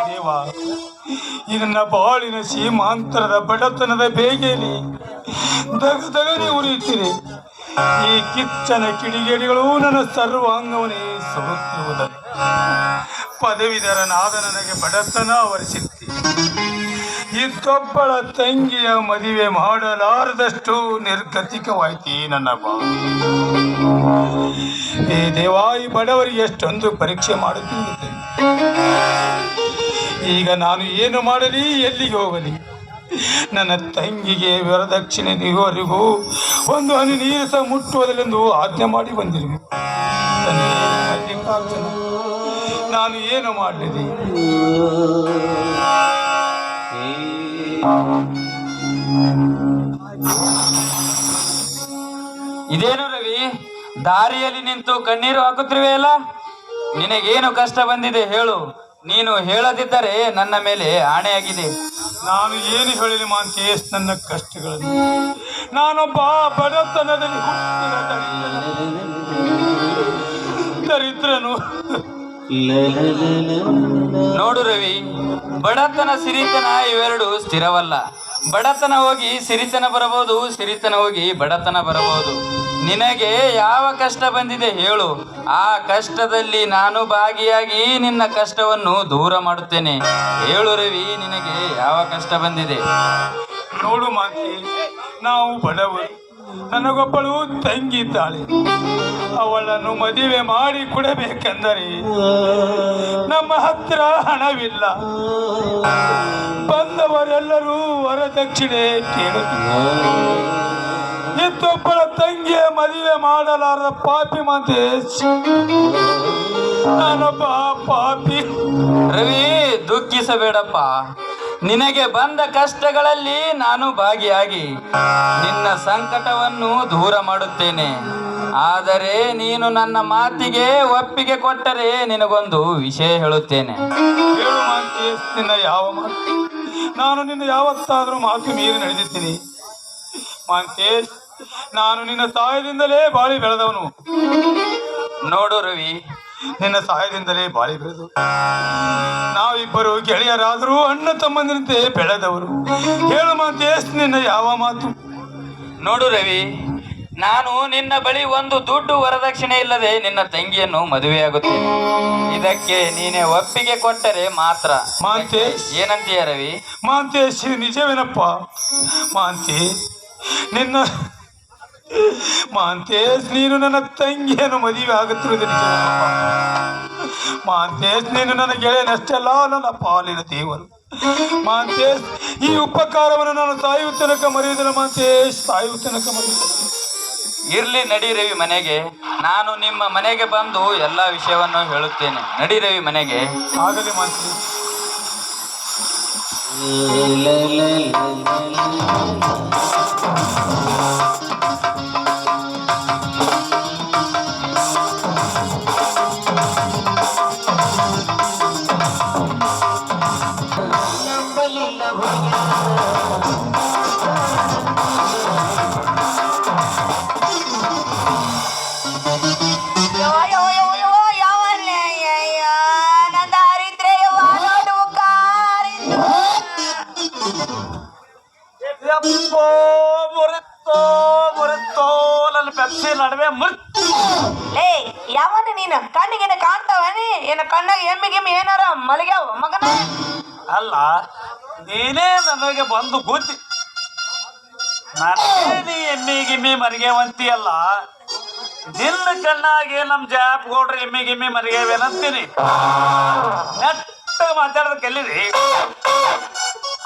ದೇವ, ಈ ನನ್ನ ಬಾಳಿನ ಸೀಮಾಂತರದ ಬಡತನದ ಬೇಗೆಯಲ್ಲಿ ದಗದಗನೆ ಉರಿಯುತ್ತಿದೆ. ಈ ಕಿಚ್ಚನ ಕಿಡಿಗೇಡಿಗಳು ನನ್ನ ಸರ್ವಾಂಗವನ್ನೇ ಸುಡುತ್ತಿರುವುದನ್ನು ಪದವೀಧರನಾದ ನನಗೆ ಬಡತನ ಆವರಿಸಿತ್ತು. ಇದ್ದೊಬ್ಬಳ ತಂಗಿಯ ಮದುವೆ ಮಾಡಲಾರದಷ್ಟು ನಿರ್ಗತಿಕವಾಯ್ತಿ ನನ್ನ ಬಾಳು. ಏ ದೇವಾ, ಈ ಬಡವರಿಗೆ ಎಷ್ಟೊಂದು ಪರೀಕ್ಷೆ ಮಾಡುತ್ತಿದ್ದೆ. ಈಗ ನಾನು ಏನು ಮಾಡಲಿ, ಎಲ್ಲಿಗೆ ಹೋಗಲಿ? ನನ್ನ ತಂಗಿಗೆ ವರದಕ್ಷಿಣೆ ನೀಡುವವರೆಗೂ ಒಂದು ಹನಿ ನೀರು ಸಹ ಮುಟ್ಟುವುದಿಲ್ಲೆಂದು ಆಜ್ಞೆ ಮಾಡಿ ಬಂದಿರುವೆ. ನಾನು ಏನು ಮಾಡಲಿದೆ? ಇದೇನು ರವಿ, ದಾರಿಯಲ್ಲಿ ನಿಂತು ಕಣ್ಣೀರು ಹಾಕುತ್ತಿರುವೆಯಲ್ಲ? ನಿನಗೇನು ಕಷ್ಟ ಬಂದಿದೆ ಹೇಳು. ನೀನು ಹೇಳದಿದ್ದರೆ ನನ್ನ ಮೇಲೆ ಆಣೆಯಾಗಿದೆ. ನಾನು ಏನು ಹೇಳಲಿ ಮಾಂತೇಶ್ ನನ್ನ ಕಷ್ಟಗಳನ್ನು? ನಾನೊಬ್ಬ ಬಡತನದಲ್ಲಿ ಹುಟ್ಟಿದ ದರಿದ್ರನು. ನೋಡು ರವಿ, ಬಡತನ ಸಿರಿತನ ಇವೆರಡು ಸ್ಥಿರವಲ್ಲ. ಬಡತನ ಹೋಗಿ ಸಿರಿತನ ಬರಬಹುದು, ಸಿರಿತನ ಹೋಗಿ ಬಡತನ ಬರಬಹುದು. ನಿನಗೆ ಯಾವ ಕಷ್ಟ ಬಂದಿದೆ ಹೇಳು. ಆ ಕಷ್ಟದಲ್ಲಿ ನಾನು ಭಾಗಿಯಾಗಿ ನಿನ್ನ ಕಷ್ಟವನ್ನು ದೂರ ಮಾಡುತ್ತೇನೆ. ಹೇಳು ರವಿ, ನಿನಗೆ ಯಾವ ಕಷ್ಟ ಬಂದಿದೆ? ನೋಡು ಮಾಂತಿ, ನಾವು ಬಡವರು. ನನಗೊಬ್ಬಳು ತಂಗಿ ಇದ್ದಾಳೆ. ಅವಳನ್ನು ಮದುವೆ ಮಾಡಿ ಕೊಡಬೇಕೆಂದರೆ ನಮ್ಮ ಹತ್ರ ಹಣವಿಲ್ಲ. ಬಂದವರೆಲ್ಲರೂ ವರದಕ್ಷಿಣೆ ಕೇಳುತ್ತಿದ್ದಾರೆ. ಇದ್ದೊಬ್ಬಳ ತಂಗಿಯ ಮದುವೆ ಮಾಡಲಾರದ ಪಾಪಿ ಮಾಂತೇಶ್, ನಾನೊಬ್ಬ ಪಾಪಿ. ರವಿ, ದುಃಖಿಸಬೇಡಪ್ಪ. ನಿನಗೆ ಬಂದ ಕಷ್ಟಗಳಲ್ಲಿ ನಾನು ಭಾಗಿಯಾಗಿ ನಿನ್ನ ಸಂಕಟವನ್ನು ದೂರ ಮಾಡುತ್ತೇನೆ. ಆದರೆ ನೀನು ನನ್ನ ಮಾತಿಗೆ ಒಪ್ಪಿಗೆ ಕೊಟ್ಟರೆ ನಿನಗೊಂದು ವಿಷಯ ಹೇಳುತ್ತೇನೆ. ಹೇಳು ಮಾಂತೇಶ್, ನಿನ್ನ ಯಾವ ಮಾತು? ನಾನು ನಿನ್ನ ಯಾವತ್ತಾದರೂ ಮಾತು ಮೀರಿ ನಡೆದಿದ್ದೀನಿ ಮಾಂತೇಶ್. ನಾನು ನಿನ್ನ ಸಹಾಯದಿಂದಲೇ ಬಾಳಿ ಬೆಳೆದವನು. ನೋಡು ರವಿ, ನಿನ್ನ ಸಹಾಯದಿಂದಲೇ ಬಾಳಿ ಬೆಳೆದು ನಾವಿಬ್ಬರು ಗೆಳೆಯರಾದರೂ ಅಣ್ಣ ತಮ್ಮಂದಿರಂತೆ ಬೆಳೆದವರು. ಹೇಳು ಮಾಂತೇಶ್, ನಿನ್ನ ಯಾವ ಮಾತು? ನೋಡು ರವಿ, ನಾನು ನಿನ್ನ ಬಳಿ ಒಂದು ದುಡ್ಡು ವರದಕ್ಷಿಣೆ ಇಲ್ಲದೆ ನಿನ್ನ ತಂಗಿಯನ್ನು ಮದುವೆಯಾಗುತ್ತೇನೆ. ಇದಕ್ಕೆ ನೀನೇ ಒಪ್ಪಿಗೆ ಕೊಟ್ಟರೆ ಮಾತ್ರ. ಮಾಂತೇಶ್, ಏನಂತೀಯ ರವಿ? ಮಾಂತೇಶ್, ನಿಜವೇನಪ್ಪ? ಮಾಂತೇಶ್, ಮಾಂತೇಶ್, ನೀನು ನನ್ನ ತಂಗಿಯನ್ನು ಮದುವೆ ಆಗುತ್ತಿರುವುದು ನಿಜವೇನಪ್ಪ? ಮಾಂತೇಶ್, ನೀನು ನನ್ನ ಗೆಳೆಯನಷ್ಟೆಲ್ಲ ನನ್ನ ಪಾಲಿನ ದೇವರು. ಮಾಂತೇಶ್, ಈ ಉಪಕಾರವನ್ನು ನಾನು ಸಾಯುವ ತನಕ ಮರೆಯುವುದಿಲ್ಲ ಮಾಂತೇಶ್, ಸಾಯುವ ತನಕ ಮರೆಯುವುದಿಲ್ಲ. ಇರ್ಲಿ, ನಡಿ ರವಿ ಮನೆಗೆ. ನಾನು ನಿಮ್ಮ ಮನೆಗೆ ಬಂದು ಎಲ್ಲ ವಿಷಯವನ್ನು ಹೇಳುತ್ತೇನೆ. ನಡಿ ರವಿ ಮನೆಗೆ. ಆಗಲಿ ಮಾಂತೇಶ್. ನಡುವೆ ಯಾವನ ನೀನು? ಕಣ್ಣಿಗೇನ ಕಾಣ್ತಾವನಿ? ಏನ ಕಣ್ಣಾಗ ಎಮ್ಮಿ ಗಿಮ್ಮಿ ಏನಾರ ಮಲಗ್ಯಾವ ಮಗನ? ಅಲ್ಲ, ನೀನೇ ನನಗೆ ಬಂದು ಬುದ್ಧಿ. ನೀ ಎಮ್ಮಿ ಗಿಮ್ಮಿ ಮರಿಗೆವಂತಿಯಲ್ಲ, ನಿನ್ನ ಕಣ್ಣಾಗೆ ನಮ್ ಜಾಪ್ ಕೊಡ್ರಿ ಎಮ್ಮಿ ಗಿಮ್ಮಿ ಮರಿಗೆವೇನಂತೀನಿ. ನೆಟ್ಟ ಮಾತಾಡೋದಕ್ಕೆ ಎಲ್ಲಿರಿ?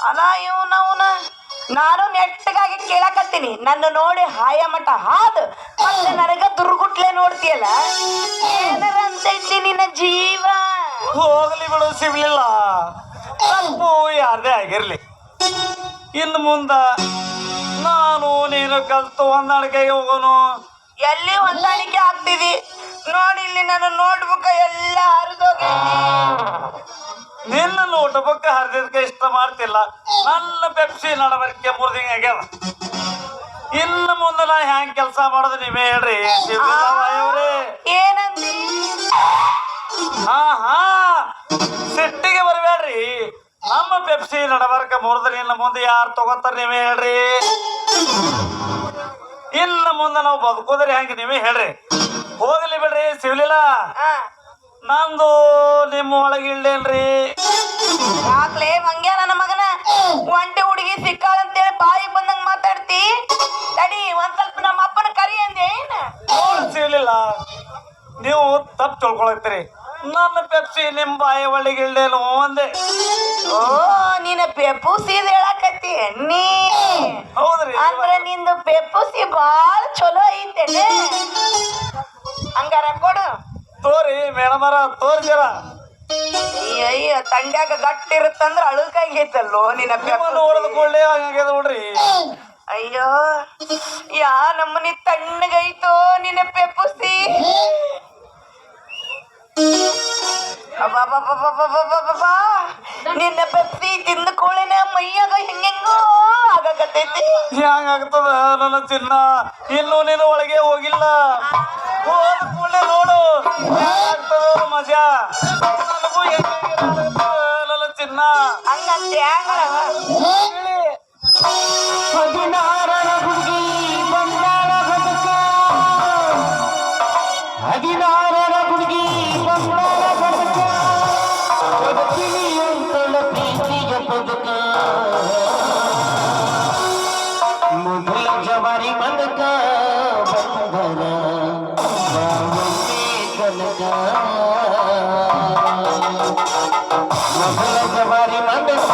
ಅಲ್ಲ ಇವನವನ, ನಾನು ನೆಟ್ಟಗಾಗಿ ಕೇಳಕತ್ತೀನಿ. ನನ್ನ ನೋಡಿ ಹಾಯ ಮಠ ಹಾದು ಮತ್ತೆ ನನಗ ದುರ್ಗುಟ್ಲೆ ನೋಡ್ತೀಯಲ್ಲ, ಏನಾರ ಅಂತೈತಿ ನಿನ್ನ ಜೀವ? ಹೋಗ್ಲಿ ಬಿಡು, ಸಿಗ್ಲಿಲ್ಲ ತಪ್ಪು ಯಾರದೇ ಆಗಿರ್ಲಿ. ಇನ್ನು ಮುಂದ ನಾನು ನೀನು ಕಲ್ತು ಹೊಂದಾಣಿಕೆಗೆ ಹೋಗೋನು. ಎಲ್ಲಿ ಹೊಂದಾಣಿಕೆ ಆಗ್ತಿದಿ? ನೋಡಿ ಇಲ್ಲಿ ನನ್ನ ನೋಟ್ಬುಕ್ ಎಲ್ಲ ಹರಿದೋಗೈತಿ. ನಿನ್ನ ನೋಟ್ಬುಕ್ ಹರಿದಕ್ಕೆ ಇಷ್ಟ ಮಾಡ್ತಿಲ್ಲ. ನನ್ನ ಪೆಪ್ಸಿ ನಡವರಿಕೆ ಮುರಿದಂಗ ಆಗ್ಯಾವ. ಇನ್ನು ಮುಂದೆ ನಾ ಹ್ಯಾಂಗ್ ಕೆಲಸ ಮಾಡೋದು ನೀವೇ ಹೇಳ್ರಿ. ಏನಂದಿ? ಪೆಪ್ಸಿ ನಡಬರ್ಕ ಮುರಿದ್ರೆ ಇನ್ನು ಮುಂದೆ ಯಾರು ತಗೋತಾರ ನೀವೇ ಹೇಳ್ರಿ. ಇನ್ನು ಮುಂದೆ ನಾವು ಬದುಕೋದ್ರಿ ಹೆಂಗೆ ನೀವೇ ಹೇಳ್ರಿ. ಹೋಗ್ಲಿ ಬಿಡ್ರಿ ಸಿಗ್ಲಿಲ್ಲ ನಂದು ನಿಮ್ಮ ಒಳಗೆ ಇಳ್ಳೇನ್ರಿ. ಯಾಕ್ಲೇ ಮಂಗ್ಯ ನನ್ನ ಮಗನ ಒಂಟಿ ಹುಡುಗಿ ಸಿಕ್ಕಾಳಂತೇಳಿ ಬಾಯಿ ಬಂದಂಗ ಮಾತಾಡ್ತಿ. ತಡಿ ಒಂದ್ ಸ್ವಲ್ಪ ನಮ್ಮ ಅಪ್ಪನ ಕರಿ ಅಂದೆ ಏನ ಸಿಗ್ಲಿಲ್ಲ ನೀವು ತಪ್ಪು ತಿಳ್ಕೊಳತ್ತೀರಿ. ನನ್ನ ಪೆಪ್ಸಿ ನಿಮ್ಮ ಬಾಯಿ ಒಳಗೆ ಇಳ್ಳೇನು ಒಂದೇ. ಓ ನೀನ ಪೆಪ್ಪುಸಿದ್ ಹೇಳಕತ್ತಿ ನೀ. ಹೌದ್ರಿ ಅಂದ್ರೆ ನಿಂದು ಪೆಪ್ಪುಸಿ ಬಾಳ ಚಲೋ ಐತೆನೆ. ಹಂಗಾರ ಕೊಡು. ತೋರಿ ಮೇಡಮರ ತೋರಿ ಜರ. ಅಯ್ಯ ತಂಡ್ಯಾಗ ಗಟ್ಟಿರುತ್ತಂದ್ರ ಅಳುಕಾಗೈತಲ್ಲೋ ನಿನ್ನ ಪೆಪ್ಪುಸಿ. ನೋಡಿದ್ಕೊಳ್ಳೆ ಹಂಗಾಗ್ಯದ ನೋಡ್ರಿ. ಅಯ್ಯೋ ಯಾ ನಮ್ಮನಿ ತಣ್ಣಗೈತೋ ನಿನ್ನ ಪೆಪ್ಪುಸಿ. ಅಬ್ಬಬ್ಬಬ್ಬಬ್ಬಬ್ಬಬ್ಬಬ್ಬಾ. ನಿನ್ನ ಪೆಪ್ಸಿ ತಿಂದ ಕೂಳಿನ ಮೈಯಾಗ ಹೆಂಗೆಂಗೋ ಆಗಕತ್ತೈತಿ. ಹೆಂಗಾಗ್ತದ ನನ್ನ ಚಿನ್ನ, ಇನ್ನು ನೀನು ಒಳಗೆ ಹೋಗಿಲ್ಲ. ಹೋದ ಕೂಡಲೇ ನೋಡು ಆಗ್ತದ ಮಜಾ. ನನಗೂ ಹೆಂಗಾಗ್ತದ ನನ್ನ ಚಿನ್ನ. ಹಂಗಂತೆ ಹಂಗ 16ರ ಹುಡುಗಿ ಬಂದಾಳ ಬದುಕ, 16ರ ಹುಡುಗಿ ಬಂದಾಳ ಬದುಕ, ಬದುಕಿನಿ ಅಂತಳ ಪ್ರೀತಿಯ ಬದುಕ, ಮೊದಲ ಜವಾರಿ ಮನಕ ಬಂದರ ಕನಕ, ಮೊದಲ ಜವಾರಿ ಮನಕ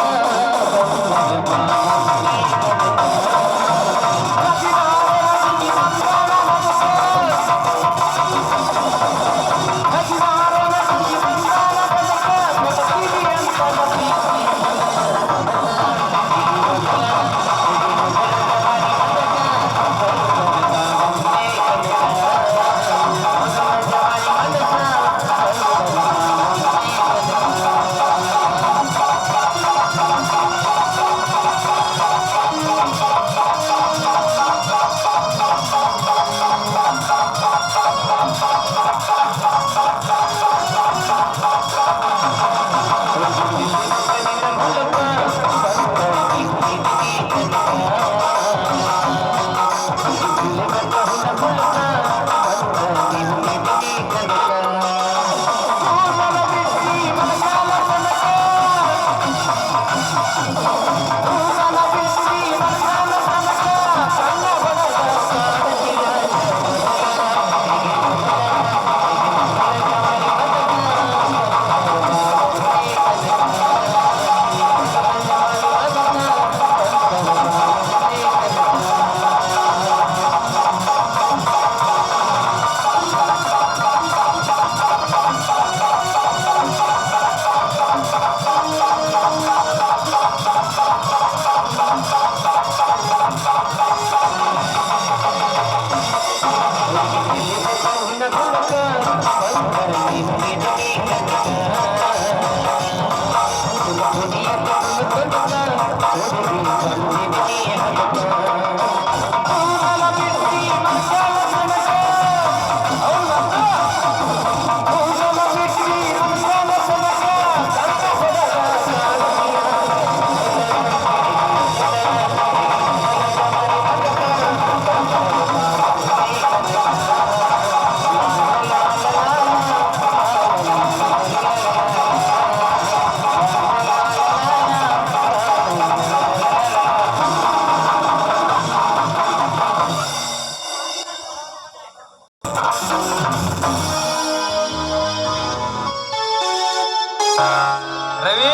ರವಿ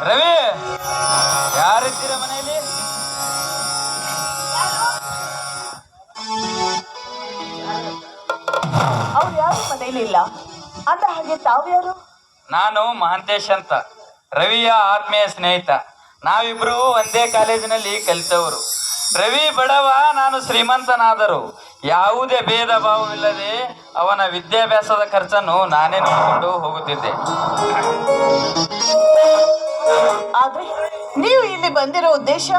ರವಿ ಯಾರಿದ್ದೀರ ಮನೆಯಲ್ಲಿ? ಅವ್ರು ಯಾರು ಮನೇಲಿಲ್ಲ ಅಂದ ಹಾಗೆ ತಾವು ಯಾರು? ನಾನು ಮಹಾಂತೇಶ್ ಅಂತ, ರವಿಯ ಆತ್ಮೀಯ ಸ್ನೇಹಿತ. ನಾವಿಬ್ರು ಒಂದೇ ಕಾಲೇಜಿನಲ್ಲಿ ಕಲಿತವರು. ರವಿ ಬಡವ, ನಾನು ಶ್ರೀಮಂತನಾದರು ಯಾವುದೇ ಭೇದ ಭಾವವಿಲ್ಲದೆ ಅವನ ವಿದ್ಯಾಭ್ಯಾಸದ ಖರ್ಚನ್ನು ನಾನೇ ನೋಡಿಕೊಂಡು ಹೋಗುತ್ತಿದ್ದೆ. ಆದ್ರೆ ನೀವು ಇಲ್ಲಿ ಬಂದಿರೋ ಉದ್ದೇಶ?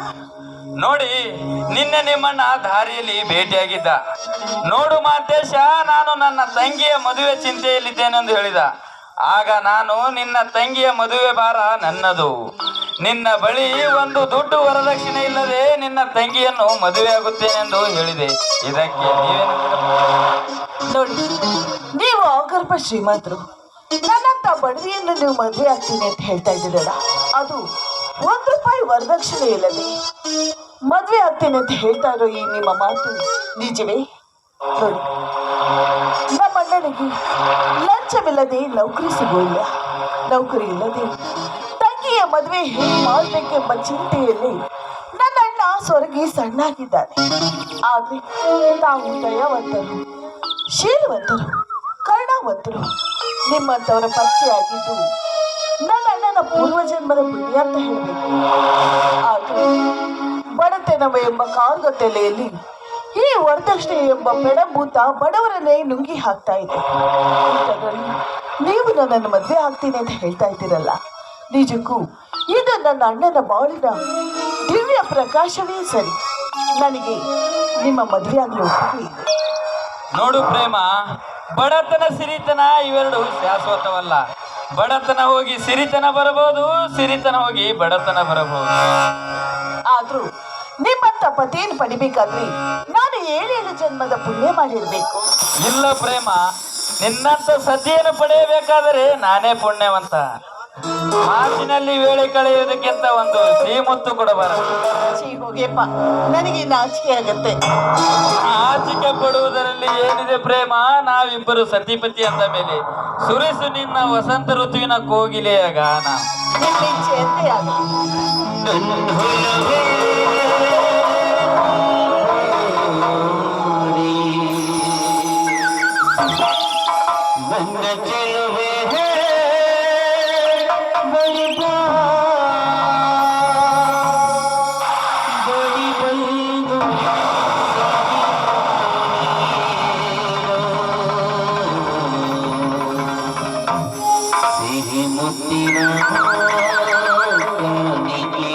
ನೋಡಿ, ನಿನ್ನೆ ನಿಮ್ಮನ್ನ ದಾರಿಯಲ್ಲಿ ಭೇಟಿಯಾಗಿದ್ದ. ನೋಡು ಮಹಂತೇಶ, ನಾನು ನನ್ನ ತಂಗಿಯ ಮದುವೆ ಚಿಂತೆಯಲ್ಲಿದ್ದೇನೆಂದು ಹೇಳಿದ. ಆಗ ನಾನು, ನಿನ್ನ ತಂಗಿಯ ಮದುವೆ ಭಾರ ನನ್ನದು, ನಿನ್ನ ಬಳಿ ಒಂದು ದುಡ್ಡು ವರದಕ್ಷಿಣೆ ಇಲ್ಲದೆ ನಿನ್ನ ತಂಗಿಯನ್ನು ಮದುವೆಯಾಗುತ್ತೇನೆಂದು ಹೇಳಿದೆ. ಇದಕ್ಕೆ ನೋಡಿ, ನೀವು ಆಗರ್ಭ ಶ್ರೀಮಂತರು, ನನ್ನಂತ ಬಡವಿಯನ್ನು ನೀವು ಮದುವೆ ಆಗ್ತೀನಿ ಅಂತ ಹೇಳ್ತಾ ಇದ್ದೀರಲ್ಲ, ಅದು ₹1 ವರದಕ್ಷಿಣೆ ಇಲ್ಲದೆ ಮದುವೆ ಆಗ್ತೀನಿ ಅಂತ ಹೇಳ್ತಾ ಇರೋ ಈ ನಿಮ್ಮ ಮಾತು ನಿಜವೇ? ನೋಡಿ, ನಮ್ಮ ಅಣ್ಣನಿಗೆ ಲಂಚವಿಲ್ಲದೆ ನೌಕರಿ ಸಿಗೋಲ್ಲ. ನೌಕರಿ ಇಲ್ಲದೆ ತಂಗಿಯ ಮದುವೆ ಹೇಗೆ ಮಾಡಬೇಕೆಂಬ ಚಿಂತೆಯಲ್ಲಿ ನನ್ನ ಅಣ್ಣ ಸೊರಗಿ ಸಣ್ಣಾಗಿದ್ದಾನೆ. ಆದ್ರೆ ನಾವು ದಯಾವಂತರು, ಶೀಲವಂತರು, ಕರುಣಾವಂತರು ನಿಮ್ಮಂಥವರ ಪರಿಚಯ ಆಗಿದ್ದು ನನ್ನ ಅಣ್ಣನ ಪೂರ್ವಜನ್ಮದ ಪುಣ್ಯ ಅಂತ ಹೇಳಬೇಕು. ಆದ್ರೆ ಬಡತನವ ಎಂಬ ಕಾರ್ಗತೆಲೆಯಲ್ಲಿ ಈ ವರದಕ್ಷಿಣೆ ಎಂಬ ಬೆಡಂಭೂತ ಬಡವರನ್ನೇ ನುಂಗಿ ಹಾಕ್ತಾ ಇದೆ. ಇಂಥದ್ರಲ್ಲಿ ನೀವು ನನ್ನನ್ನು ಮದುವೆ ಆಗ್ತೀನಿ ಅಂತ ಹೇಳ್ತಾ ಇದ್ದೀರಲ್ಲ, ನಿಜಕ್ಕೂ ಇದು ನನ್ನ ಅಣ್ಣನ ಬಾಳಿನ ದಿವ್ಯ ಪ್ರಕಾಶವೇ ಸರಿ. ನನಗೆ ನಿಮ್ಮ ಮದುವೆ ಆಗಲು ಒಪ್ಪಿಗೆ ಇದೆ. ನೋಡು ಪ್ರೇಮ, ಬಡತನ ಸಿರಿತನ ಇವೆರಡು ಶಾಶ್ವತವಲ್ಲ. ಬಡತನ ಹೋಗಿ ಸಿರಿತನ ಬರಬಹುದು, ಸಿರಿತನ ಹೋಗಿ ಬಡತನ ಬರಬಹುದು. ಆದ್ರೂ ನಿಮ್ಮಂತ ಪತಿಯನ್ನು ಪಡಿಬೇಕಾದ್ರೆ ನಾನು 7 ಜನ್ಮದ ಪುಣ್ಯ ಮಾಡಿರ್ಬೇಕು. ಇಲ್ಲ ಪ್ರೇಮ, ನಿನ್ನಂತ ಸತಿಯನ್ನು ಪಡೆಯಬೇಕಾದರೆ ನಾನೇ ಪುಣ್ಯವಂತ. ಮಾತಿನಲ್ಲಿ ವೇಳೆ ಕಳೆಯುವುದಕ್ಕಿಂತ ಒಂದು ಸಿಹಿಮುತ್ತು ಕೊಡಬಾರದು. ಹೋಗೆಪ್ಪ, ನನಗೆ ನಾಚಿಕೆ ಆಗತ್ತೆ. ನಾಚಿಕೆ ಪಡುವುದರಲ್ಲಿ ಏನಿದೆ ಪ್ರೇಮ? ನಾವಿಬ್ಬರು ಸತಿಪತಿ ಅಂದ ಮೇಲೆ ಸುರಿಸು ನಿನ್ನ ವಸಂತ ಋತುವಿನ ಕೋಗಿಲೆಯ ಗಾನ. ನಿಮ್ಮ ಇಚ್ಛೆಯಂತೆ ಆಗಲಿ. ನನ್ನ ಚೆಲುವೆ ಬಳಿ ಬಾ, ಬಳಿ ಬಂದು ಸಿಹಿ ಮುತ್ತಿನ ಕಾಣಿಕೆ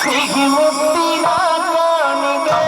ಸಿಹಿ ಮುತ್ತಿನ ಕಾಣಿಕೆ ಸಿಹಿ ಮುತ್ತಿನ ಕಾಣಿಕೆ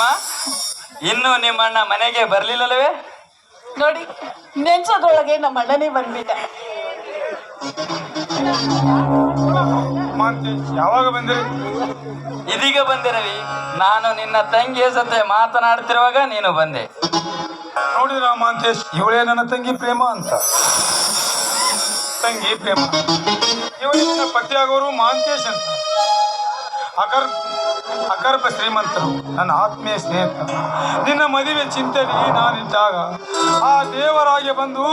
ಅಮ್ಮ, ಇನ್ನು ನಿಮ್ಮಣ್ಣ ಮನೆಗೆ ಬರ್ಲಿಲ್ಲವೇ? ನೋಡಿ, ನೆನ್ಸೋದ್ರೊಳಗೆ ನಮ್ಮ ಅಣ್ಣನೇ ಬಂದ್ಬಿಟ್ಟ. ಮಾಂತೇಶ್ ಯಾವಾಗ ಬಂದಿರಿ? ಇದೀಗ ಬಂದೆ ರವಿ. ನಾನು ನಿನ್ನ ತಂಗಿಯ ಜೊತೆ ಮಾತನಾಡ್ತಿರುವಾಗ ನೀನು ಬಂದೆ. ನೋಡಿದ್ರ ಮಾಂತೇಶ್, ಇವಳೇ ನನ್ನ ತಂಗಿ ಪ್ರೇಮ ಅಂತ. ತಂಗಿ ಪ್ರೇಮ, ಇವಳೇ ನನ್ನ ಪತಿಯಾಗೋರು ಮಾಂತೇಶ್ ಅಂತ. ಅಗರ್ಭ ಶ್ರೀಮಂತರು, ನನ್ನ ಆತ್ಮೀಯ ಸ್ನೇಹಿತ. ನಿನ್ನ ಮದುವೆ ಚಿಂತೆಯಲ್ಲಿ ನಾನಿದ್ದಾಗ ಆ ದೇವರಾಗೆ ಬಂದು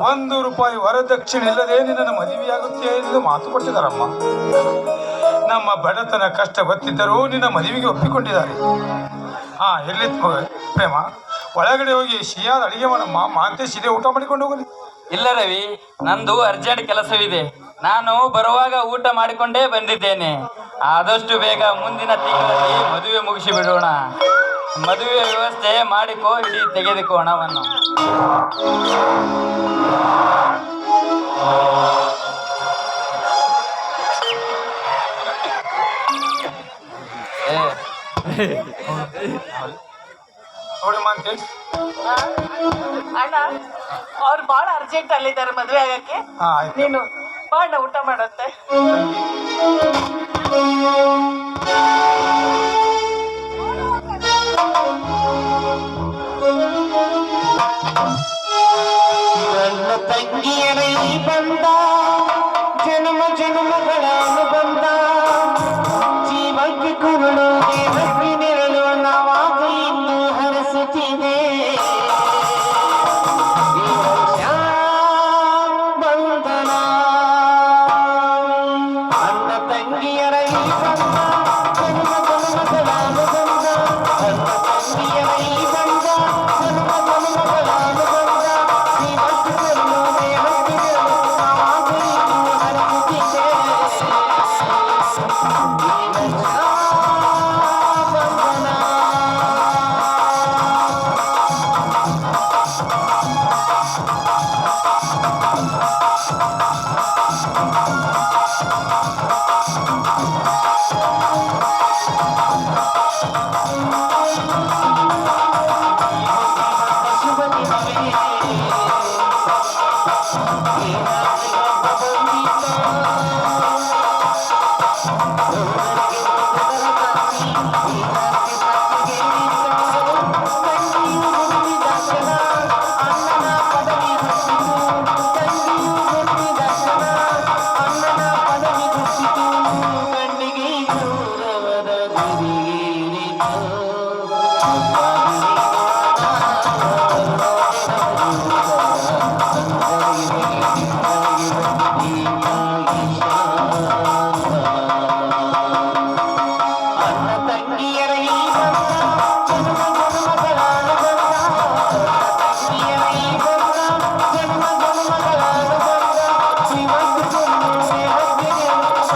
1 ರೂಪಾಯಿ ವರದಕ್ಷಿಣೆ ಇಲ್ಲದೆ ನಿನ್ನನ್ನು ಮದುವೆಯಾಗುತ್ತೆ ಎಂದು ಮಾತು ಕೊಟ್ಟಿದ್ದಾರಮ್ಮ. ನಮ್ಮ ಬಡತನ ಕಷ್ಟ ಗೊತ್ತಿದ್ದರೂ ನಿನ್ನ ಮದುವೆಗೆ ಒಪ್ಪಿಕೊಂಡಿದ್ದಾರೆ. ಎಲ್ಲಿ ಪ್ರೇಮ, ಒಳಗಡೆ ಹೋಗಿ ಸಿಹಿಯಾದ ಅಡಿಗೆ ಮಾಡಮ್ಮ. ಮಾಂತೇಶ್ ಇದೇ ಊಟ ಮಾಡಿಕೊಂಡು ಹೋಗಲಿ. ಇಲ್ಲ ರವಿ, ನಂದು ಅರ್ಜೆಂಟ್ ಕೆಲಸವಿದೆ. ನಾನು ಬರುವಾಗ ಊಟ ಮಾಡಿಕೊಂಡೇ ಬಂದಿದ್ದೇನೆ. ಆದಷ್ಟು ಬೇಗ ಮುಂದಿನ ತಿಂಗಳಲ್ಲಿ ಮದುವೆ ಮುಗಿಸಿ ಬಿಡೋಣ. ಮದುವೆ ವ್ಯವಸ್ಥೆ ಮಾಡಿಕೋ, ಇಡೀ ತೆಗೆದುಕೋ ಹಣವನ್ನು. ನೋಡಿ ಮಾಂತೇಶ್, ಅಣ್ಣ ಅವ್ರು ಬಹಳ ಅರ್ಜೆಂಟ್ ಅಲ್ಲಿದ್ದಾರೆ ಮದ್ವೆ ಆಗಕ್ಕೆ. ಆಯ್ತು. ನೀನು ಬಾಣ ಊಟ ಮಾಡತ್ತೆ. ನನ್ನ ತಂಗಿಯರ ಈ ಬಂದ ಜನ್ಮ ಜನ್ಮಗಳ ಅನುಬಂಧ, ಜೀವಕ್ಕೆ ಕುರುಳು ದೇಹಕ್ಕೆ ನೆರಳು ನಾವಾಗ ಇನ್ನು ಹರಸುತ್ತಿದೆ. ಬಂಧನ ಅಣ್ಣ ತಂಗಿಯರ ಈ ಬಂದ ಜನ್ಮ ಜನ್ಮಗಳ ಅನುಬಂಧ, ಅಣ್ಣ ತಂಗಿಯರ ಈ ಬಂದ ಜನ್ಮ ಜನ್ಮಗಳ ಅನುಬಂಧ, ಜೀವಕ್ಕೆ ಕುರುಳು ದೇಹಕ್ಕೆ ನೆರಳು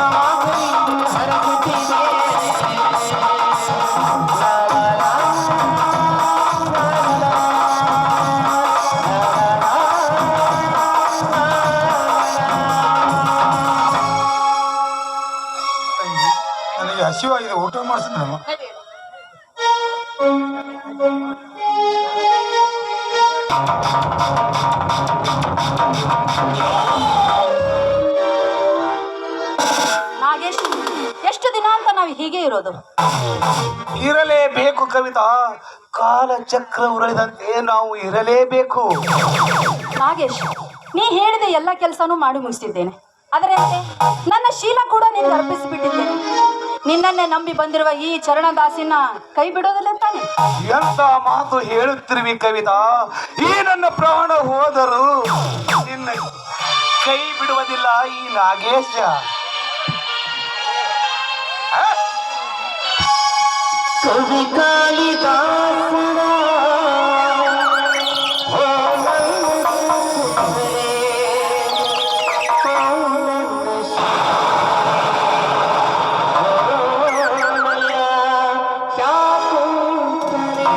ನಾವಾಗ ಇನ್ನು ಹರಸುತ್ತಿದೆ. ನನಗೆ ಹಸಿವಾಗಿದೆ, ಊಟ ಮಾಡಿಸ್ತೀನಿ. ನಾಗೇಶ್, ಎಷ್ಟು ದಿನ ಅಂತ ನಾವು ಹೀಗೆ ಇರೋದು? ಇರಲೇಬೇಕು ಕವಿತಾ. ಕಾಲಚಕ್ರ ಉರುಳಿದಂತೆ ನಾವು ಇರಲೇಬೇಕು. ನಾಗೇಶ್, ನೀ ಹೇಳಿದ ಎಲ್ಲ ಕೆಲಸನೂ ಮಾಡಿ ಮುಗಿಸಿದ್ದೇನೆ. ಅದರಂತೆ ನನ್ನ ಶೀಲ ಕೂಡ ನಿನಗೆ ಅರ್ಪಿಸಿಬಿಟ್ಟಿದ್ದೇನೆ. ನಿನ್ನನ್ನೇ ನಂಬಿ ಬಂದಿರುವ ಈ ಚರಣದಾಸಿನ ಕೈ ಬಿಡೋದಿಲ್ಲ ತಾನೆ? ಎಂತ ಮಾತು ಹೇಳುತ್ತಿರುವಿ ಕವಿತಾ. ಈ ನನ್ನ ಪ್ರಾಣ ಹೋದರೂ ನಿನ್ನ ಕೈ ಬಿಡುವುದಿಲ್ಲ ಈ ನಾಗೇಶ. ಕವಿ ಕಾಳಿದಾಸನ ಓ ನನ್ನ ಸುಂದರೇ, ಓ ನನ್ನ ಶಿವಮಯ ಶಾಕುಂತಲೆ.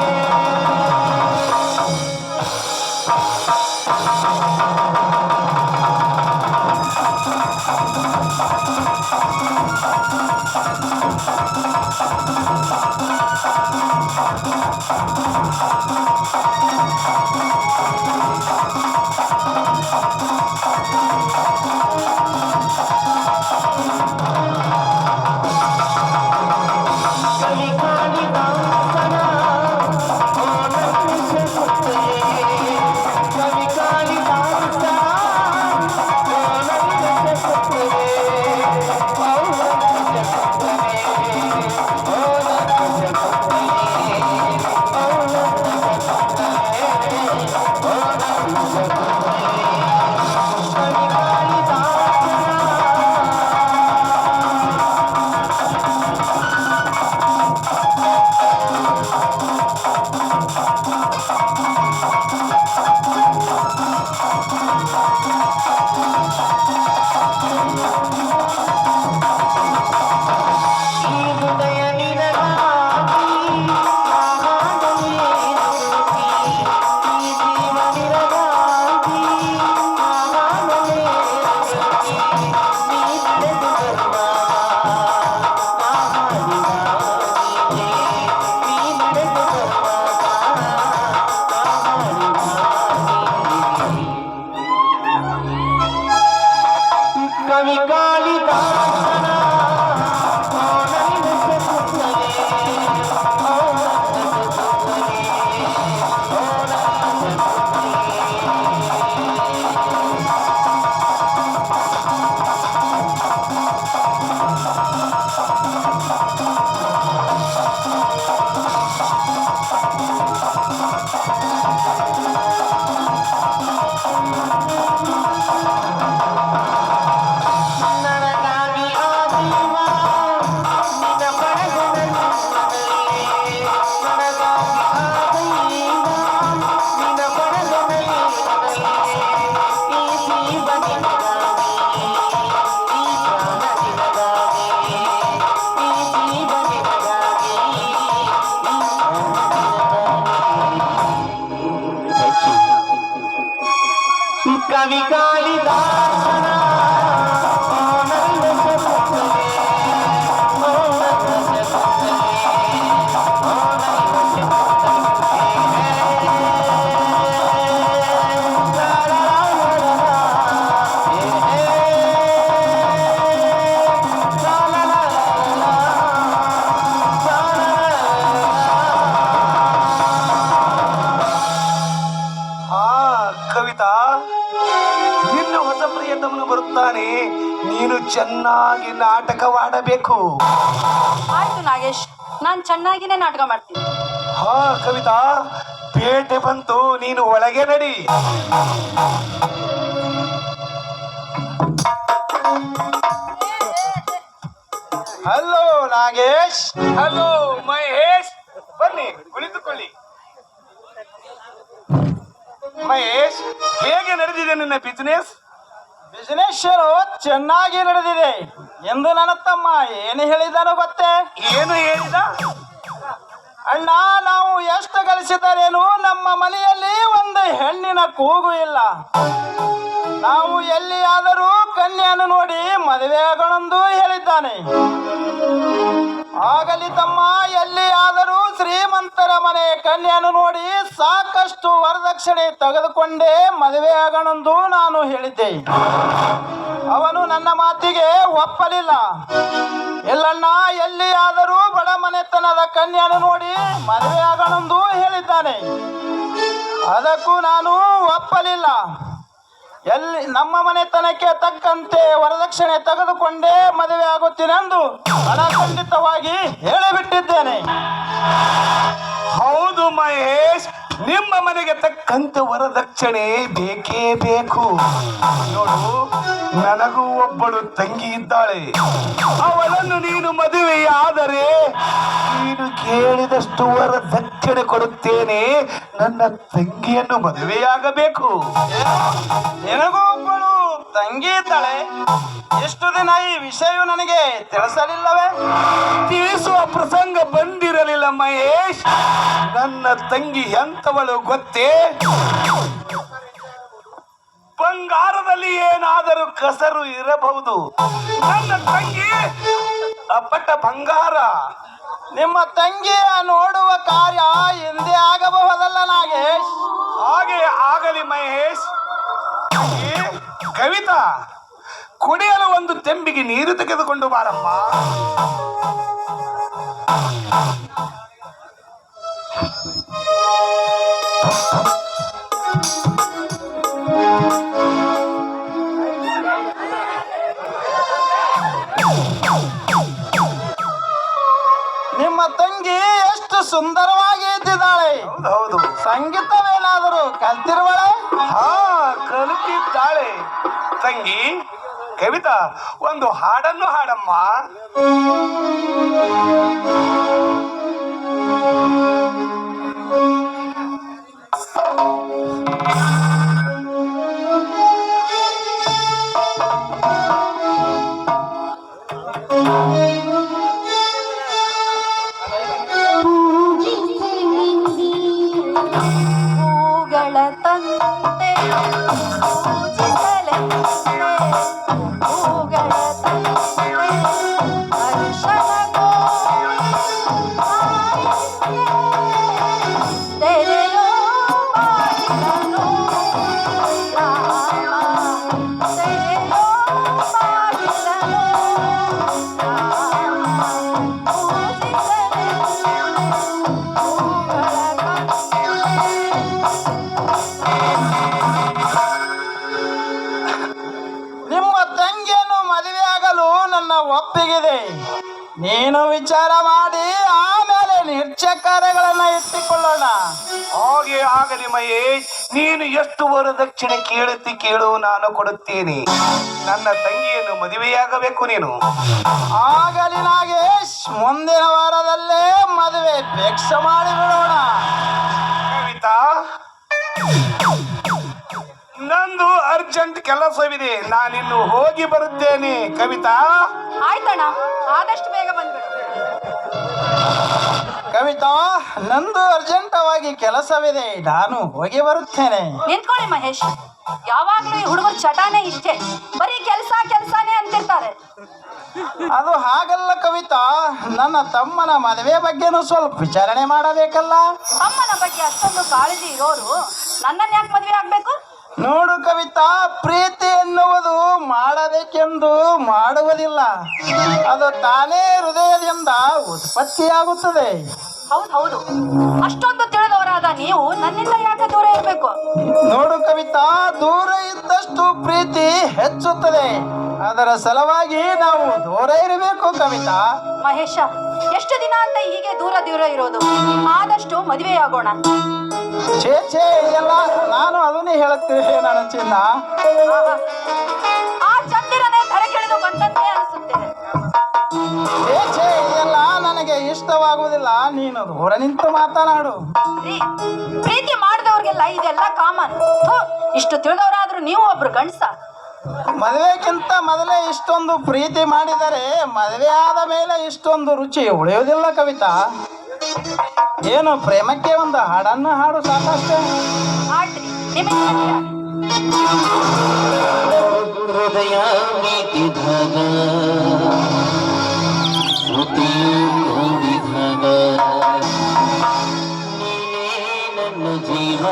ಕವಿ ಕಾಳಿದಾಸನ ನನಗಾಗಿ ಆ ಜೀವ ನಿನ್ನ ಪರದಲ್ಲಿ ನನಗಾಗಿ ಆ ದೈವ ನಿನ್ನ ಪರದಲ್ಲಿ ಈ ಜೀವ ನಿನಗಾಗಿ ಈ ಪ್ರಾಣ ನಿನಗಾಗಿ ಈ ಜೀವ ನಿನಗಾಗಿ ಈ ಕವಿ ಕಾಳಿದಾಸನ ಆನಂದ ಶತಕವೇ, ಆನಂದ ಶತಕವೇ, ಆನಂದ ಶತಕವೇ. ಲಾ ಲಾ ಲಾ ಲಾ ಲಾ. ಲಾ ಲಾ ಲಾ ಲಾ ಲಾ. ಲಾ ಲಾ ಹಾ ಕವಿತಾ, ನಿನ್ನ ಹೊಸ ಪ್ರಿಯತಮನು ಬರುತ್ತಾನೆ. ನೀನು ಚೆನ್ನಾಗಿ ನಾಟಕವಾಡಬೇಕು. ಆಯ್ತು ನಾಗೇಶ್, ನಾನು ಚೆನ್ನಾಗಿನೇ ನಾಟಕ ಮಾಡ್ತೀನಿ. ಹಾ ಕವಿತಾ, ಪೇಟೆ ಬಂತು, ನೀನು ಒಳಗೆ ನಡಿ. ಹಲೋ ನಾಗೇಶ್. ಹಲೋ ಮಹೇಶ್, ಬನ್ನಿ ಕುಳಿತುಕೊಳ್ಳಿ. ಮಹೇಶ್, ಹೇಗೆ ನಡೆದಿದೆ ನಿನ್ನ ಬಿಸಿನೆಸ್? ಬಿಸಿನೆಸ್ ಚೆನ್ನಾಗಿ ನಡೆದಿದೆ ಎಂದು ನನ್ನ ತಮ್ಮ ಏನು ಹೇಳಿದನು ಗೊತ್ತೇ? ಏನು ಹೇಳಿದ? ಅಣ್ಣ, ನಾವು ಎಷ್ಟು ಗಳಿಸಿದರೇನು ನಮ್ಮ ಮನೆಯಲ್ಲಿ ಒಂದು ಹೆಣ್ಣಿನ ಕೂಗು ಇಲ್ಲ. ನಾವು ಎಲ್ಲಿಯಾದರೂ ಕನ್ಯೆಯನ್ನು ನೋಡಿ ಮದುವೆಯಾಗೋಣೆಂದು ಹೇಳಿದ್ದಾನೆ. ಆಗಲಿ ತಮ್ಮ, ಎಲ್ಲಿಯಾದರೂ ಶ್ರೀಮಂತರ ಮನೆ ಕನ್ಯೆಯನ್ನು ನೋಡಿ ಸಾಕಷ್ಟು ವರದಕ್ಷಿಣೆ ತೆಗೆದುಕೊಂಡೇ ಮದುವೆಯಾಗೋಣೆಂದು ನಾನು ಹೇಳಿದ್ದೆ. ಅವನು ನನ್ನ ಮಾತಿಗೆ ಒಪ್ಪಲಿಲ್ಲ. ಎಲ್ಲಣ್ಣ, ಎಲ್ಲಿಯಾದರೂ ಬಡ ಮನೆತನದ ಕನ್ಯೆಯನ್ನು ನೋಡಿ ಮದುವೆಯಾಗೋಣೆಂದು ಹೇಳಿದ್ದಾನೆ. ಅದಕ್ಕೂ ನಾನು ಒಪ್ಪಲಿಲ್ಲ. ಎಲ್ಲಿ ನಮ್ಮ ಮನೆತನಕ್ಕೆ ತಕ್ಕಂತೆ ವರದಕ್ಷಿಣೆ ತೆಗೆದುಕೊಂಡೇ ಮದುವೆ ಆಗುತ್ತೀನೆಂದು ಖಂಡಿತವಾಗಿ ಹೇಳಿಬಿಟ್ಟಿದ್ದೇನೆ. ಹೌದು ಮಹೇಶ್, ನಿಮ್ಮ ಮನೆಗೆ ತಕ್ಕಂತೆ ವರದಕ್ಷಿಣೆ ಬೇಕೇ ಬೇಕು. ನೋಡು, ನನಗೂ ಒಬ್ಬಳು ತಂಗಿ ಇದ್ದಾಳೆ. ಅವಳನ್ನು ನೀನು ಮದುವೆಯಾದರೆ ನೀನು ಕೇಳಿದಷ್ಟು ವರದಕ್ಷಿಣೆ ಕೊಡುತ್ತೇನೆ. ನನ್ನ ತಂಗಿಯನ್ನು ಮದುವೆಯಾಗಬೇಕು. ನಿನಗೂ ಒಬ್ಬಳು ತಂಗಿ ಇದ್ದಾಳೆ. ಎಷ್ಟು ದಿನ ಈ ವಿಷಯವು ನನಗೆ ತಿಳಿಸಲಿಲ್ಲವೇ? ತಿಳಿಸುವ ಪ್ರಸಂಗ ಬಂದಿರಲಿಲ್ಲ ಮಹೇಶ್. ನನ್ನ ತಂಗಿ ಎಂತವಳು ಗೊತ್ತೇ? ಬಂಗಾರದಲ್ಲಿ ಏನಾದರೂ ಕಸರು ಇರಬಹುದು. ನನ್ನ ತಂಗಿ ಅಪ್ಪಟ ಬಂಗಾರ. ನಿಮ್ಮ ತಂಗಿಯ ನೋಡುವ ಕಾರ್ಯ ಹಿಂದೆ ಆಗಬಹುದಲ್ಲ ನಾಗೇಶ್? ಹಾಗೆ ಆಗಲಿ ಮಹೇಶ್. ತಂಗಿ, ಕವಿತಾ, ಕುಡಿಯಲು ಒಂದು ತೆಂಬಿಗೆ ನೀರು ತೆಗೆದುಕೊಂಡು ಬಾರಮ್ಮ. ನಿಮ್ಮ ತಂಗಿ ಎಷ್ಟು ಸುಂದರವಾಗಿ ಇದ್ದಿದ್ದಾಳೆ. ಹೌದು, ಸಂಗೀತವೇನಾದರೂ ಕಲ್ತಿರುವಳೆ? ಹಾ, ಕಲಿತಿದ್ದಾಳೆ. ತಂಗಿ ಕವಿತಾ, ಒಂದು ಹಾಡನ್ನು ಹಾಡಮ್ಮ. ಹೂಗಳ ತಂತೆ ಪೂಜಿಸಲೆಂತೆ, ಹೂಗಳ ತಂತೆ ಅರಿಶಿಣ ಕೋರಿ ಒಪ್ಪಿಗಿದೆ. ನೀನು ವಿಚಾರ ಮಾಡಿ ಆಮೇಲೆ ನಿರ್ಚಕಾರಗಳನ್ನ ಇಟ್ಟುಕೊಳ್ಳೋಣ. ಹಾಗೆ ಆಗಲಿ ಮಹೇಶ್. ನೀನು ಎಷ್ಟು ವರದಕ್ಷಿಣೆ ಕೇಳುತ್ತಿ ಕೇಳು, ನಾನು ಕೊಡುತ್ತೇನೆ. ನನ್ನ ತಂಗಿಯನ್ನು ಮದುವೆಯಾಗಬೇಕು ನೀನು. ಆಗಲಿ ನಾಗೇಶ್, ಮುಂದಿನ ವಾರದಲ್ಲೇ ಮದುವೆ ಫಿಕ್ಸ್ ಮಾಡಿ ಬಿಡೋಣ. ಕವಿತಾ, ನಂದು ಅರ್ಜೆಂಟ್ ಕೆಲಸವಿದೆ, ನಾನಿನ್ನು ಹೋಗಿ ಬರುತ್ತೇನೆ. ಕವಿತಾ, ಆಯ್ತಣ್ಣ, ಆದಷ್ಟು ಬೇಗ ಬಂದ್ಬಿಡು. ಕವಿತಾ, ನಂದು ಅರ್ಜೆಂಟವಾಗಿ ಕೆಲಸವಿದೆ, ನಾನು ಹೋಗಿ ಬರುತ್ತೇನೆ. ನಿಂತ್ಕೊಳ್ಳಿ ಮಹೇಶ್, ಯಾವಾಗ್ಲೂ ಈ ಹುಡುಗರು ಚಟಾನೆ ಇಷ್ಟೇ, ಬರೀ ಕೆಲ್ಸಾನೇ ಅಂತಿರ್ತಾರೆ. ಅದು ಹಾಗಲ್ಲ ಕವಿತಾ, ನನ್ನ ತಮ್ಮನ ಮದುವೆ ಬಗ್ಗೆನೂ ಸ್ವಲ್ಪ ವಿಚಾರಣೆ ಮಾಡಬೇಕಲ್ಲ. ತಮ್ಮನ ಬಗ್ಗೆ ಅಷ್ಟೊಂದು ಕಾಳಜಿ ಇರೋರು ನನ್ನನ್ನು ಯಾಕೆ ಮದುವೆ ಆಗ್ಬೇಕು? ನೋಡು ಕವಿತಾ, ಪ್ರೀತಿ ಎನ್ನುವುದು ಮಾಡಬೇಕೆಂದು ಮಾಡುವುದಿಲ್ಲ, ಅದು ತಾನೇ ಹೃದಯದಿಂದ ಉತ್ಪತ್ತಿಯಾಗುತ್ತದೆ. ಹೌದು, ಅಷ್ಟೊಂದು ತಿಳಿದವರಾದ ನೀವು ನನ್ನಿಂದ ಯಾಕೆ ದೂರ ಇರಬೇಕು? ನೋಡು ಕವಿತಾ, ದೂರ ಇದ್ದಷ್ಟು ಪ್ರೀತಿ ಹೆಚ್ಚುತ್ತದೆ, ಅದರ ಸಲುವಾಗಿ ನಾವು ದೂರ ಇರಬೇಕು ಕವಿತಾ. ಮಹೇಶ, ಎಷ್ಟು ದಿನ ಅಂತ ಹೀಗೆ ದೂರ ಇರೋದು? ಆದಷ್ಟು ಮದುವೆಯಾಗೋಣ. ಛೇ ಎಲ್ಲ ನಾನು ಅದನ್ನೇ ಹೇಳುತ್ತೇನೆ ನನ್ನ ಚಿನ್ನ. ಆಹಾ, ಆ ಚಂದಿರನೇ ಧರೆ ಕೆಳೆದು ಬಂದಂತೆ ಅನಿಸುತ್ತಿದೆ. ಛೇ ಎಲ್ಲ ನನಗೆ ಇಷ್ಟವಾಗುವುದಿಲ್ಲ, ನೀನು ದೂರ ನಿಂತು ಮಾತನಾಡು. ಪ್ರೀತಿ ಮಾಡಿದವ್ರಿಗೆಲ್ಲ ಇದೆಲ್ಲ ಕಾಮನ್. ಇಷ್ಟು ತಿಳಿದವರಾದ್ರೂ ನೀವು ಒಬ್ರು ಗಂಡಸ. ಮದುವೆಗಿಂತ ಮೊದಲೇ ಇಷ್ಟೊಂದು ಪ್ರೀತಿ ಮಾಡಿದರೆ ಮದುವೆ ಆದ ಮೇಲೆ ಇಷ್ಟೊಂದು ರುಚಿ ಉಳಿಯುವುದಿಲ್ಲ ಕವಿತಾ. ಏನು ಪ್ರೇಮಕ್ಕೆ ಒಂದು ಹಾಡನ್ನು ಹಾಡು ಸಾಕಷ್ಟೇ. ಆಡ್ರಿ, ನಿಮಗೆ ಹೃದಯ ವಿಧಾನ ವಿಧಾನ ನನ್ನ ಜೀವ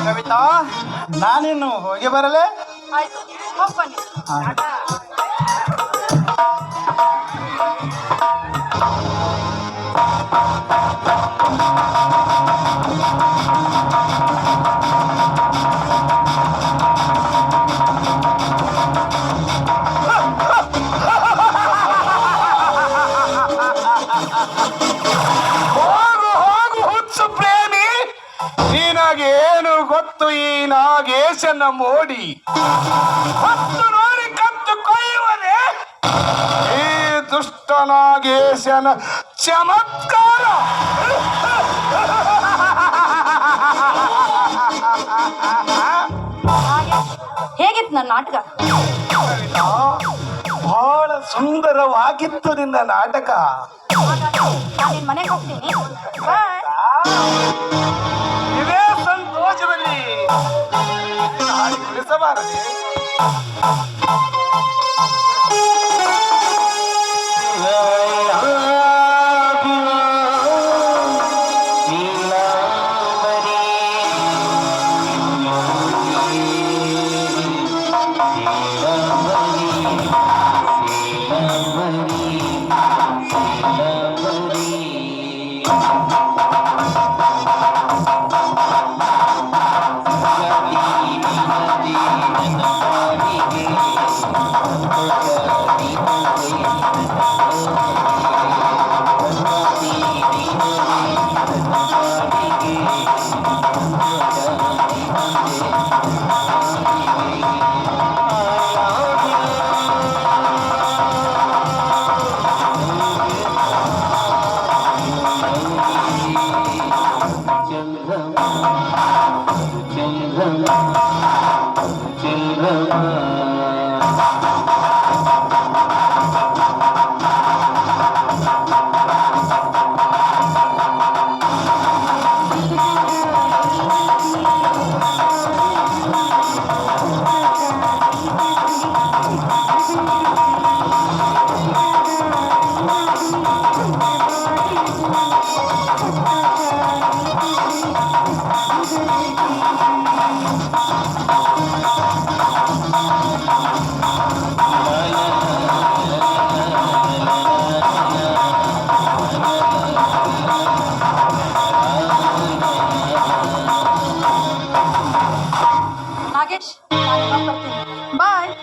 ಕವಿತಾ, ನಾನಿನ್ನು ಹೋಗಿ ಬರಲೇ? ಆಯ್ತು, ಹೋಗ್ ಬನ್ನಿ. ಹೋಗು ಹುಚ್ಚು ಪ್ರೇಮಿ, ನಿನಗೇನು ಗೊತ್ತು ಈ ನಾಗೇಶನ ಮೋಡಿ ಹೊತ್ತು ನೋಡಿ ಕತ್ತು ಕೊಯ್ಯುವನೆ ಈ ದುಷ್ಟ ನಾಗೇಶನ ಚಮತ್ಕಾರ. ಹೇಗಿತ್ತು ನನ್ನ ನಾಟಕ? ಬಹಳ ಸುಂದರವಾಗಿತ್ತು ನಿನ್ನ ನಾಟಕ. ನಾನು ನಿನ್ ಮನೆಗೆ ಹೋಗ್ತೀನಿ. ಬಾಯ್. ಇದೇ ಸಂತೋಷದಲ್ಲಿ ಹಾಡಿ ಕುಳಿಸಬಾರದೆ. ನಾಗೇಶ್, ನಾನು ಇವಾಗ ಬರ್ತೀನಿ. ಬಾಯ್.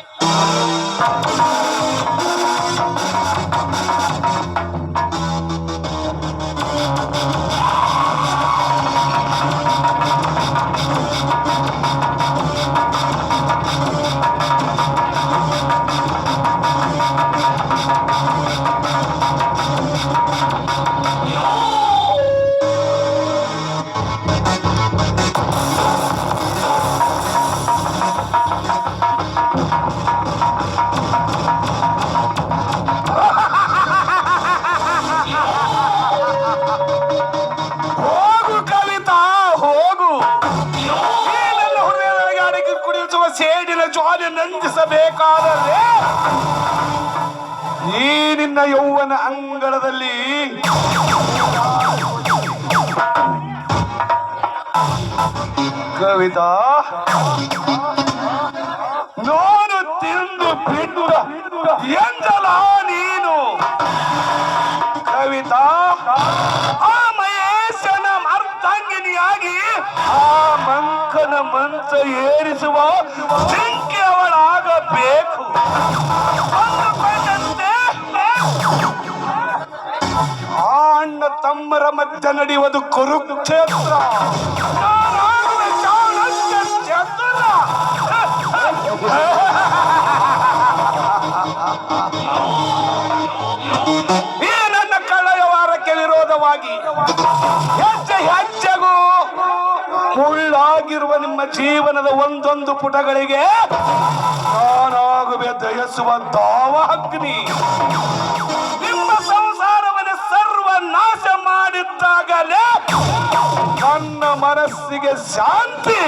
ಹೋಗು ಕವಿತಾ, ಹೋಗು. ಈ ನನ್ನ ಹೃದಯದೊಳಗೆ ಅಡಗಿ ಕುಡಿಸುವ ಸೇಡಿನ ಜ್ವಾಲೆ ನಂದಿಸಬೇಕಾದರೆ ಈ ನಿನ್ನ ಯೌವನ ಅಂಗಳದಲ್ಲಿ ಕವಿತಾ, ನಾನು ತಿಂದು ಬಿಟ್ಟು ಎಂದಲ ನೀನು ಕವಿತಾ ಆ ಮಹೇಶನ ಅರ್ಧಾಂಗಿನಿಯಾಗಿ ಆ ಮಂಕನ ಮಂಚ ಏರಿಸುವ ಚಿಂಕೆ ಅವಳಾಗಬೇಕು. ಅಂದುಕೊಂಡಂತೆ ಆ ಅಣ್ಣ ತಮ್ಮರ ಮಧ್ಯೆ ನಡೆಯುವುದು ಕುರುಕ್ಷೇತ್ರ. ನಾನಾಗುವೆ ಚಾಣಕ್ಯ ಚತುರ. ಈ ನನ್ನ ಕಳೆಯವಾರಕ್ಕೆ ವಿರೋಧವಾಗಿ ಹೆಜ್ಜೆ ಹೆಜ್ಜೆಗೂ ಮುಳ್ಳಾಗಿರುವ ನಿಮ್ಮ ಜೀವನದ ಒಂದೊಂದು ಪುಟಗಳಿಗೆ ನಾನಾಗುವೆ ದಯಸುವ ದಾವಾಗ್ನಿ. ನಿಮ್ಮ ಸಂಸಾರವನ್ನು ಸರ್ವನಾಶ ಮಾಡಿದ್ದಾಗಲೇ ನನ್ನ ಮನಸ್ಸಿಗೆ ಶಾಂತಿ.